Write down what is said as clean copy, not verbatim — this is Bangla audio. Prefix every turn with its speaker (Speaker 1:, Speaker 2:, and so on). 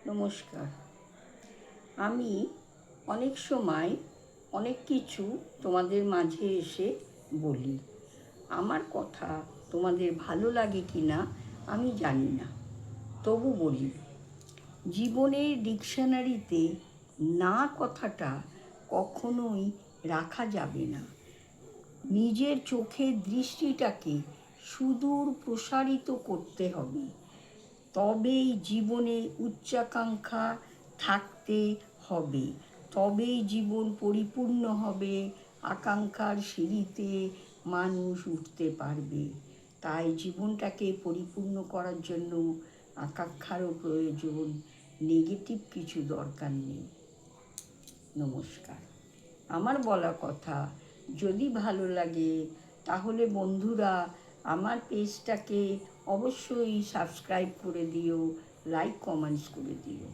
Speaker 1: নমস্কার। আমি অনেক সময় অনেক কিছু তোমাদের মাঝে এসে বলি। আমার কথা তোমাদের ভালো লাগে কি না আমি জানি না, তবু বলি। জীবনের ডিকশনারিতে না কথাটা কখনোই রাখা যাবে না। নিজের চোখের দৃষ্টিটাকে সুদূর প্রসারিত করতে হবে, তবেই জীবনে উচ্চাকাঙ্ক্ষা থাকতে হবে, তবেই জীবন পরিপূর্ণ হবে, আকাঙ্ক্ষার সিঁড়িতে মানুষ উঠতে পারবে। তাই জীবনটাকে পরিপূর্ণ করার জন্য আকাঙ্ক্ষারও প্রয়োজন, নেগেটিভ কিছু দরকার নেই। নমস্কার। আমার বলা কথা যদি ভালো লাগে তাহলে বন্ধুরা আমার পেজটাকে অবশ্যই সাবস্ক্রাইব করে দিও, লাইক কমেন্টস করে দিও।